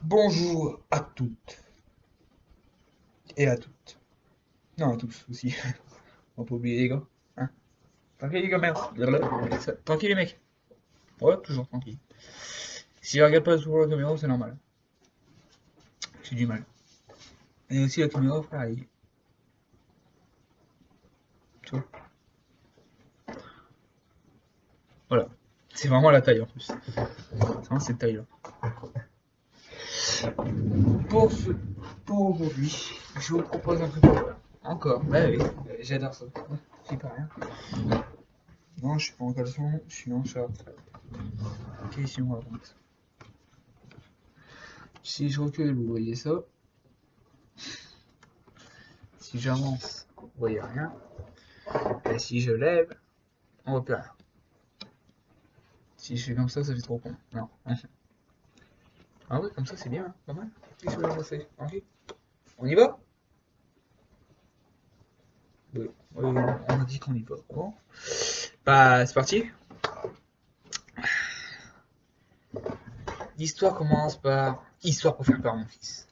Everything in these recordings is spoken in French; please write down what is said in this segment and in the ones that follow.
Bonjour à toutes et à toutes. Non, à tous aussi. On va pas oublier les gars. Hein, tranquille les gars, merde. Tranquille les mecs. Ouais, toujours tranquille. Si je regarde pas toujours la caméra, c'est normal. J'ai du mal. Et aussi la caméra, frère, tu vois. Voilà. C'est vraiment la taille en plus. C'est vraiment cette taille là. Pour ce... Pour aujourd'hui, je vous propose un truc. Encore. Bah oui, j'adore ça. J'y pas rien. Non, je suis pas en caleçon, je suis en short. Question on raconte. Si je recule, vous voyez ça. Si j'avance, vous voyez rien. Et si je lève, on voit plus rien. Si je fais comme ça fait trop con. Non. Ah ouais, comme ça c'est bien, hein, pas mal. Qu'est-ce que vous en pensez? Ok. On y va? Oui. On a dit qu'on y va. Bon. Bah, c'est parti. L'histoire commence par Histoire pour faire peur à mon fils.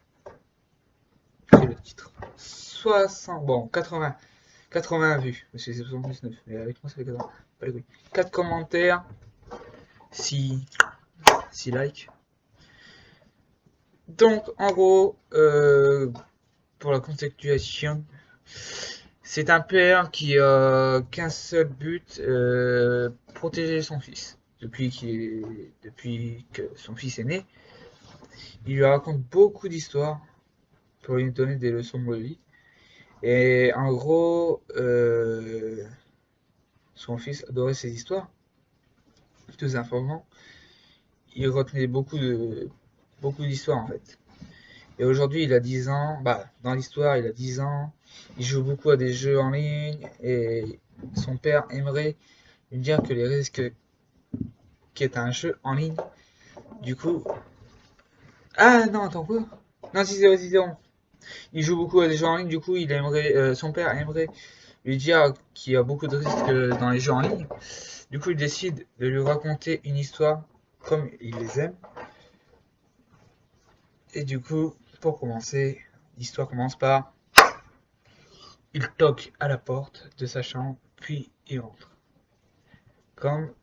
C'est le titre. 60, bon, 80 vues, parce que c'est 79, mais avec moi ça fait 80. Pas les couilles. 4 commentaires, 6, 6 likes. Donc, en gros, pour la contextualisation, c'est un père qui a qu'un seul but, protéger son fils. Depuis que son fils est né, il lui raconte beaucoup d'histoires pour lui donner des leçons de vie. Et en gros, son fils adorait ces histoires, tout simplement. Il retenait beaucoup d'histoires en fait. Et aujourd'hui, il a 10 ans. Bah, dans l'histoire, il a 10 ans. Il joue beaucoup à des jeux en ligne. Et son père aimerait lui dire que les risques qu'est un jeu en ligne. Du coup. Ah non, attends quoi? Non, si c'est résident. Il joue beaucoup à des jeux en ligne. Du coup, son père aimerait lui dire qu'il y a beaucoup de risques dans les jeux en ligne. Du coup, il décide de lui raconter une histoire comme il les aime. Et du coup, pour commencer, l'histoire commence par il toque à la porte de sa chambre, puis il entre. Comme,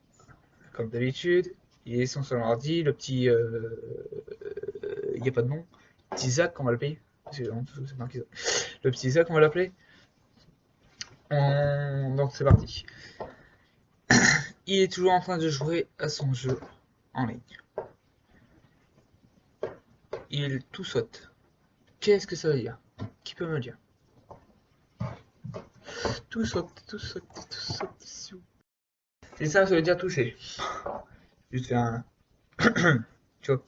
comme d'habitude, il est sur son ordi, le petit. Il n'y a pas de nom. Petit Zach, on va l'appeler. C'est marqué ça. Le petit Zach, on va l'appeler. Donc c'est parti. Il est toujours en train de jouer à son jeu en ligne. Il tout saute. Qu'est-ce que ça veut dire? Qui peut me le dire? Tout saute, tout saute, tout saute. C'est ça, ça veut dire toucher. Juste faire un. Tu vois.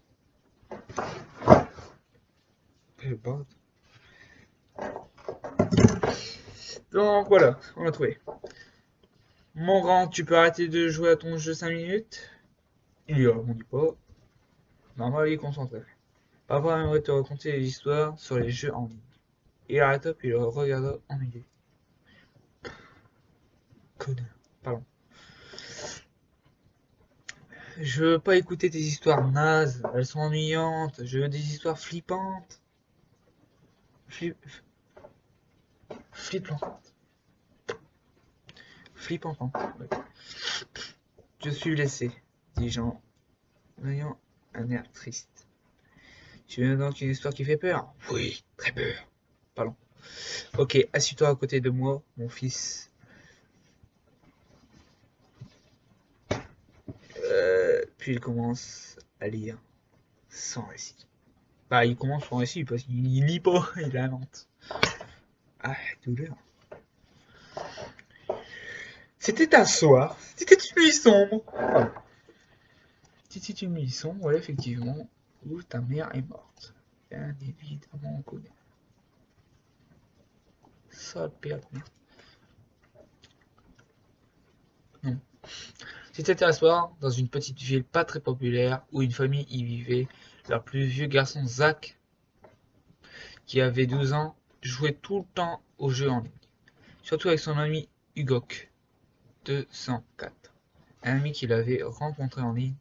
Donc voilà, on a trouvé. Mon grand, tu peux arrêter de jouer à ton jeu 5 minutes? Il lui répondit pas. Normal, il est concentré. Papa aimerait te raconter des histoires sur les jeux en ligne. Il arrêta puis le regarda ennuyé. Connard. Pardon. Je veux pas écouter tes histoires nazes, elles sont ennuyantes. Je veux des histoires flippantes. Flip... Flippantes. Flippantes. Ouais. Je suis blessé, dis-je en ayant un air triste. Tu veux donc une histoire qui fait peur? Oui, très peur. Pardon. Ok, assis-toi à côté de moi, mon fils. Puis il commence à lire son récit. Bah, il commence son récit parce qu'il lit pas, il invente. Ah, douleur. C'était un soir, c'était une nuit sombre. C'était une nuit sombre, ouais, effectivement, où ta mère est morte. Bien évidemment, on connaît. Sale père de merde. Non. C'était un soir, dans une petite ville pas très populaire, où une famille y vivait. Leur plus vieux garçon, Zach, qui avait 12 ans, jouait tout le temps aux jeux en ligne. Surtout avec son ami Hugok, 204. Un ami qu'il avait rencontré en ligne.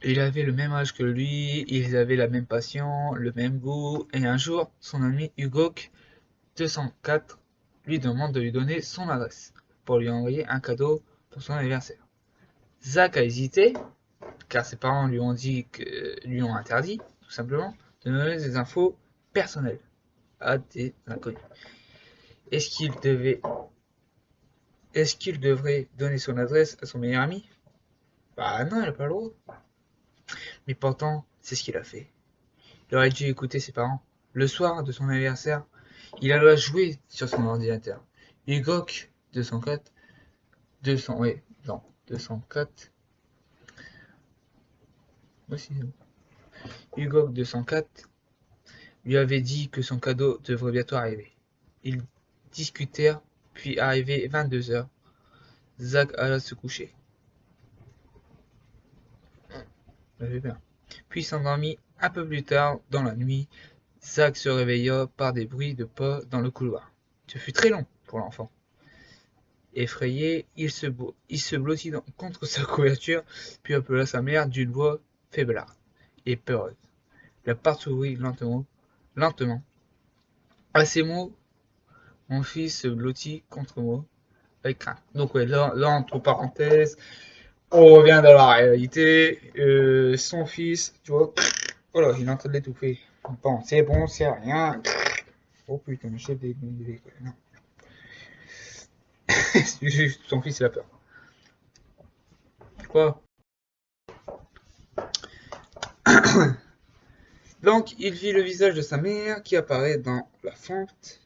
Il avait le même âge que lui, ils avaient la même passion, le même goût, et un jour, son ami Hugo 204 lui demande de lui donner son adresse pour lui envoyer un cadeau pour son anniversaire. Zach a hésité, car ses parents lui ont interdit, tout simplement, de donner des infos personnelles à des inconnus. Est-ce qu'il devait, est-ce qu'il devrait donner son adresse à son meilleur ami? Bah non, il n'a pas le droit. Mais pourtant, c'est ce qu'il a fait. Il aurait dû écouter ses parents. Le soir de son anniversaire, il alla jouer sur son ordinateur. Hugok 204, 200, ouais, non, 204, aussi, Hugok 204 lui avait dit que son cadeau devrait bientôt arriver. Ils discutèrent, puis arrivé 22 heures, Zach alla se coucher. Puis s'endormit un peu plus tard dans la nuit. Zach se réveilla par des bruits de pas dans le couloir. Ce fut très long pour l'enfant. Effrayé, il se blottit contre sa couverture, puis appela sa mère d'une voix faiblarde et peureuse. La porte s'ouvrit lentement. À ces mots, mon fils se blottit contre moi avec crainte. Donc ouais, là entre parenthèses, on revient dans la réalité. Son fils, tu vois, voilà, il est en train de l'étouffer. Bon, c'est rien. Oh putain, le chef des non. C'est juste, son fils, il a peur. Quoi? Donc, il vit le visage de sa mère qui apparaît dans la fente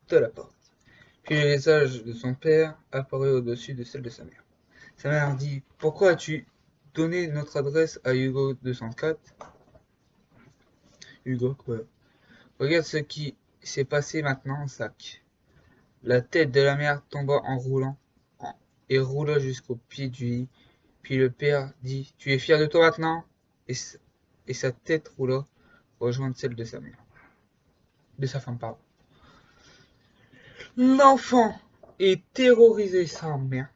de la porte. Puis le visage de son père apparaît au-dessus de celle de sa mère. Sa mère dit: Pourquoi as-tu donné notre adresse à Hugo 204? Hugo, quoi. Regarde ce qui s'est passé maintenant, Zach. La tête de la mère tomba en roulant et roula jusqu'au pied du lit. Puis le père dit: Tu es fier de toi maintenant? Et sa tête roula rejoindre celle de sa mère. De sa femme, pardon. L'enfant est terrorisé sa mère.